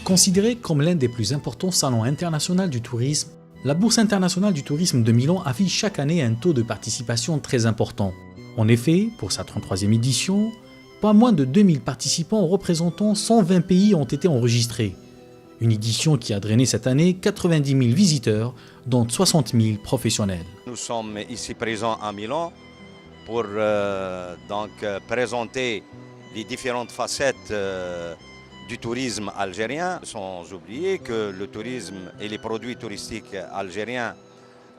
Considérée comme l'un des plus importants salons internationaux du tourisme, la Bourse internationale du tourisme de Milan affiche chaque année un taux de participation très important. En effet, pour sa 33e édition, pas moins de 2000 participants représentant 120 pays ont été enregistrés. Une édition qui a drainé cette année 90 000 visiteurs, dont 60 000 professionnels. Nous sommes ici présents à Milan pour présenter les différentes facettes du tourisme algérien, sans oublier que le tourisme et les produits touristiques algériens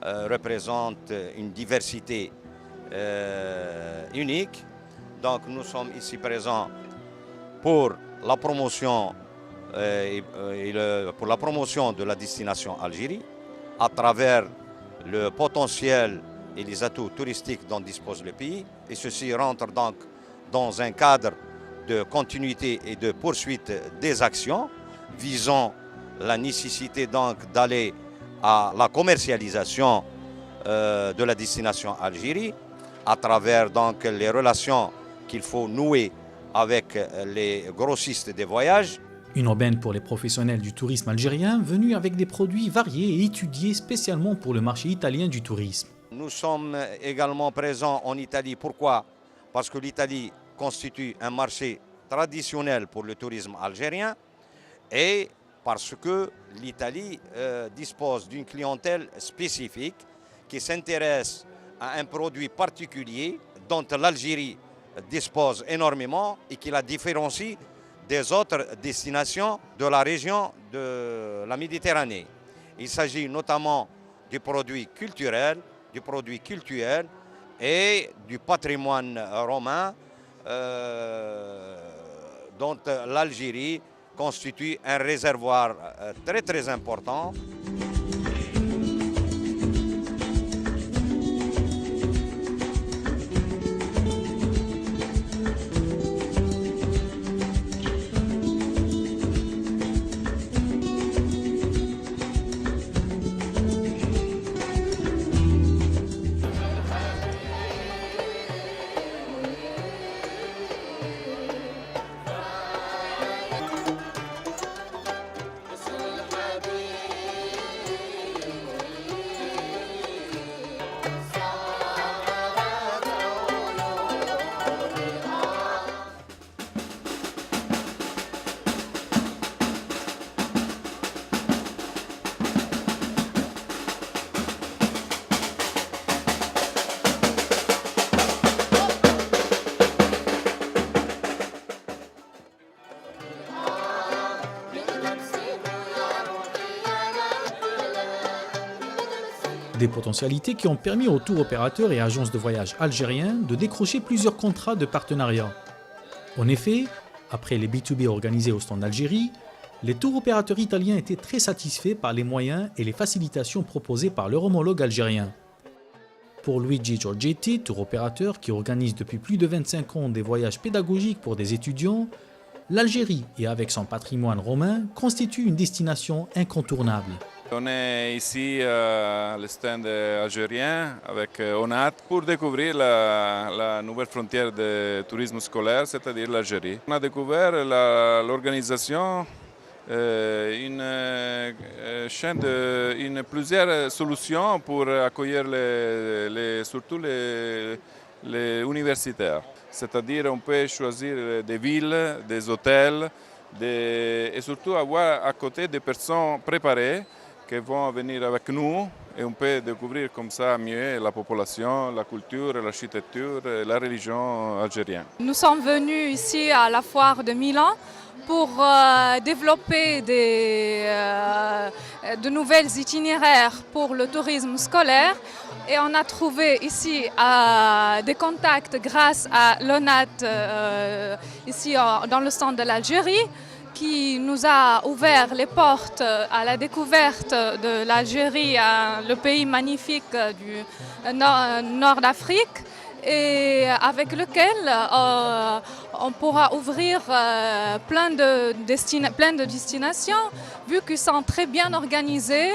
représentent une diversité unique. Donc nous sommes ici présents pour la promotion de la destination Algérie à travers le potentiel et les atouts touristiques dont dispose le pays. Et ceci rentre donc dans un cadre de continuité et de poursuite des actions visant la nécessité donc d'aller à la commercialisation de la destination Algérie à travers donc les relations qu'il faut nouer avec les grossistes des voyages. Une aubaine pour les professionnels du tourisme algérien venus avec des produits variés et étudiés spécialement pour le marché italien du tourisme. Nous sommes également présents en Italie. Pourquoi? Parce que l'Italie constitue un marché traditionnel pour le tourisme algérien et parce que l'Italie dispose d'une clientèle spécifique qui s'intéresse à un produit particulier dont l'Algérie dispose énormément et qui la différencie des autres destinations de la région de la Méditerranée. Il s'agit notamment du produit culturel, et du patrimoine romain dont l'Algérie constitue un réservoir très important. Des potentialités qui ont permis aux tours opérateurs et agences de voyage algériens de décrocher plusieurs contrats de partenariat. En effet, après les B2B organisés au stand d'Algérie, les tours opérateurs italiens étaient très satisfaits par les moyens et les facilitations proposées par leur homologue algérien. Pour Luigi Giorgetti, tour opérateur qui organise depuis plus de 25 ans des voyages pédagogiques pour des étudiants, l'Algérie, et avec son patrimoine romain, constitue une destination incontournable. On est ici à le stand algérien avec ONAT pour découvrir la nouvelle frontière de tourisme scolaire, c'est-à-dire l'Algérie. On a découvert l'organisation, plusieurs solutions pour accueillir surtout les universitaires. C'est-à-dire on peut choisir des villes, des hôtels et surtout avoir à côté des personnes préparées qui vont venir avec nous et on peut découvrir comme ça mieux la population, la culture, l'architecture et la religion algérienne. Nous sommes venus ici à la foire de Milan pour développer de nouvelles itinéraires pour le tourisme scolaire et on a trouvé ici des contacts grâce à l'ONAT ici dans le centre de l'Algérie, qui nous a ouvert les portes à la découverte de l'Algérie, le pays magnifique du nord d'Afrique, et avec lequel on pourra ouvrir plein de destinations, vu qu'ils sont très bien organisés,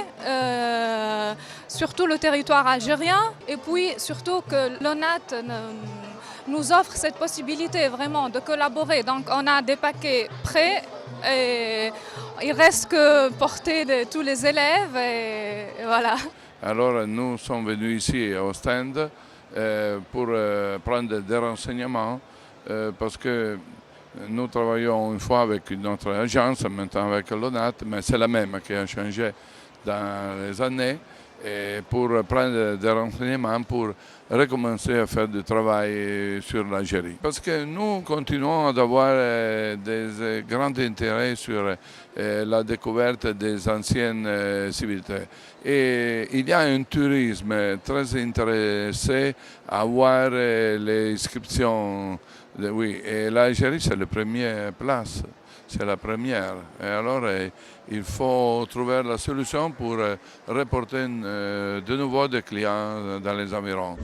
surtout le territoire algérien, et puis surtout que l'ONAT nous offre cette possibilité vraiment de collaborer. Donc on a des paquets prêts et il reste que porter de tous les élèves et voilà. Alors nous sommes venus ici au stand pour prendre des renseignements parce que nous travaillons une fois avec une autre agence, maintenant avec l'ONAT, mais c'est la même qui a changé dans les années, et pour prendre des renseignements pour recommencer à faire du travail sur l'Algérie. Parce que nous continuons d'avoir des grands intérêts sur la découverte des anciennes civilités. Et il y a un tourisme très intéressé à voir les inscriptions. Oui, et l'Algérie, c'est la première place, c'est la première. Et alors, il faut trouver la solution pour reporter de nouveau des clients dans les environs.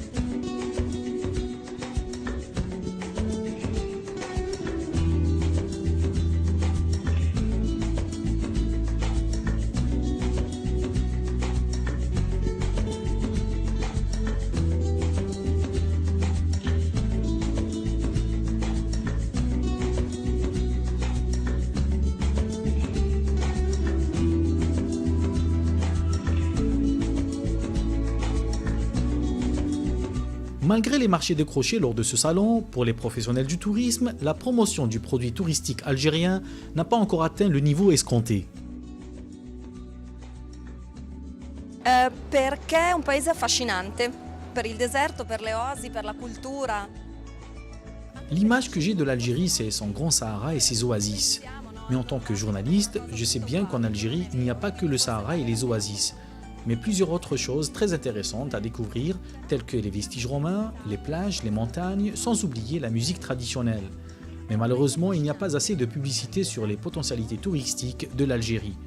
Malgré les marchés décrochés lors de ce salon, pour les professionnels du tourisme, la promotion du produit touristique algérien n'a pas encore atteint le niveau escompté. Perché è un paese affascinante, per il deserto, per le oasi, per la cultura. L'image que j'ai de l'Algérie, c'est son grand Sahara et ses oasis. Mais en tant que journaliste, je sais bien qu'en Algérie, il n'y a pas que le Sahara et les oasis, mais plusieurs autres choses très intéressantes à découvrir, telles que les vestiges romains, les plages, les montagnes, sans oublier la musique traditionnelle. Mais malheureusement, il n'y a pas assez de publicité sur les potentialités touristiques de l'Algérie.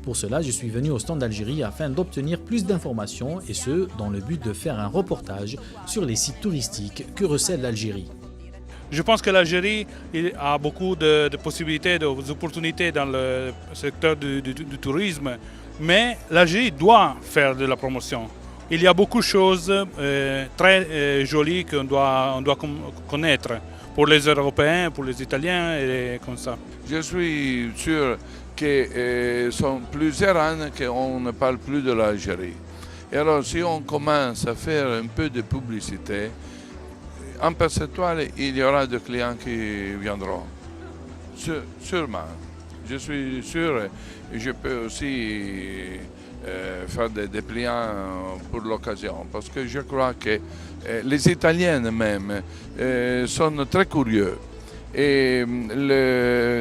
Pour cela, je suis venu au stand d'Algérie afin d'obtenir plus d'informations, et ce, dans le but de faire un reportage sur les sites touristiques que recèle l'Algérie. Je pense que l'Algérie a beaucoup de possibilités, d'opportunités dans le secteur du tourisme, mais l'Algérie doit faire de la promotion. Il y a beaucoup de choses très jolies qu'on doit connaître pour les Européens, pour les Italiens et comme ça. Je suis sûr que sont plusieurs années qu'on ne parle plus de l'Algérie. Et alors si on commence à faire un peu de publicité, en percentuel, il y aura des clients qui viendront. Sûrement. Je suis sûr, et je peux aussi faire des dépliants pour l'occasion, parce que je crois que les Italiens même sont très curieux. Et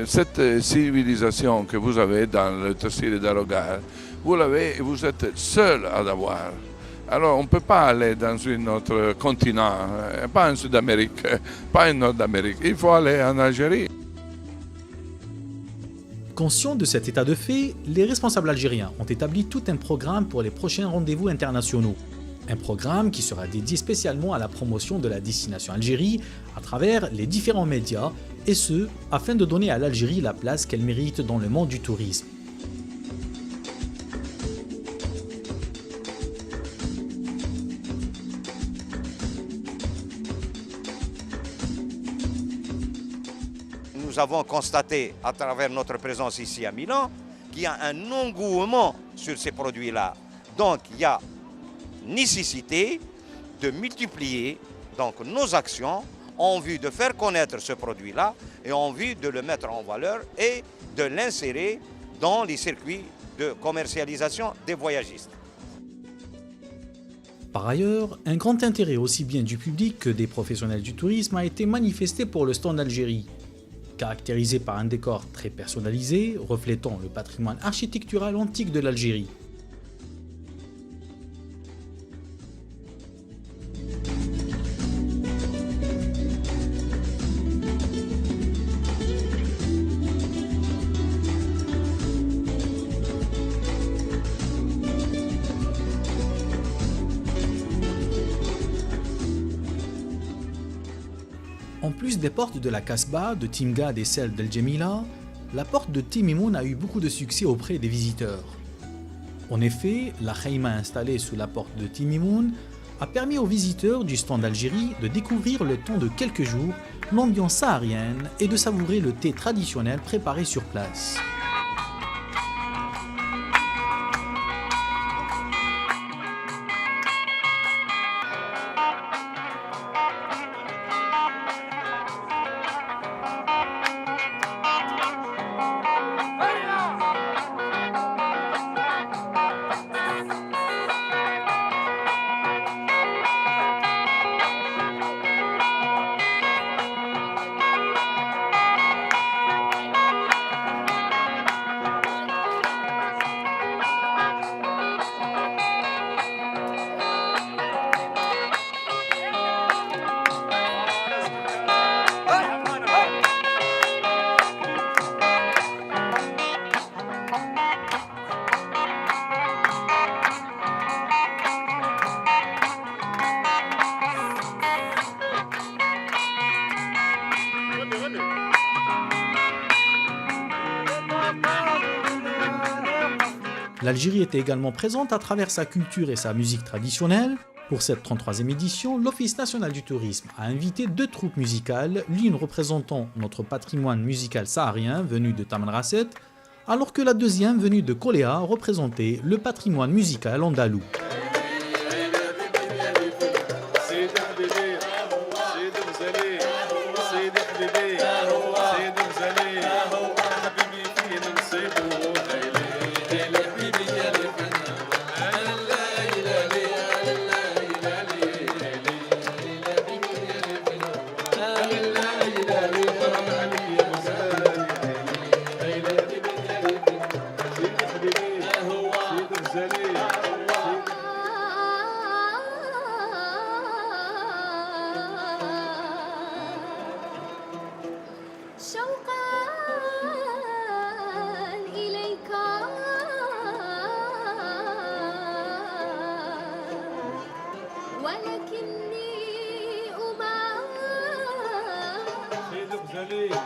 cette civilisation que vous avez dans le Tessir d'Arogar, vous êtes seul à l'avoir. Alors on ne peut pas aller dans un autre continent, pas en Sud-Amérique, pas en Nord-Amérique, il faut aller en Algérie. Conscients de cet état de fait, les responsables algériens ont établi tout un programme pour les prochains rendez-vous internationaux. Un programme qui sera dédié spécialement à la promotion de la destination Algérie à travers les différents médias, et ce, afin de donner à l'Algérie la place qu'elle mérite dans le monde du tourisme. Nous avons constaté à travers notre présence ici à Milan qu'il y a un engouement sur ces produits-là. Donc il y a nécessité de multiplier donc, nos actions en vue de faire connaître ce produit-là et en vue de le mettre en valeur et de l'insérer dans les circuits de commercialisation des voyagistes. Par ailleurs, un grand intérêt aussi bien du public que des professionnels du tourisme a été manifesté pour le stand d'Algérie. Caractérisé par un décor très personnalisé, reflétant le patrimoine architectural antique de l'Algérie. En plus des portes de la Kasbah, de Timgad et celle d'El Djemila, la porte de Timimoun a eu beaucoup de succès auprès des visiteurs. En effet, la khaïma installée sous la porte de Timimoun a permis aux visiteurs du stand d'Algérie de découvrir le temps de quelques jours l'ambiance saharienne et de savourer le thé traditionnel préparé sur place. L'Algérie était également présente à travers sa culture et sa musique traditionnelle. Pour cette 33e édition, l'Office national du tourisme a invité 2 troupes musicales, l'une représentant notre patrimoine musical saharien venu de Tamanrasset, alors que la deuxième venue de Koléa représentait le patrimoine musical andalou. ولكني أبالي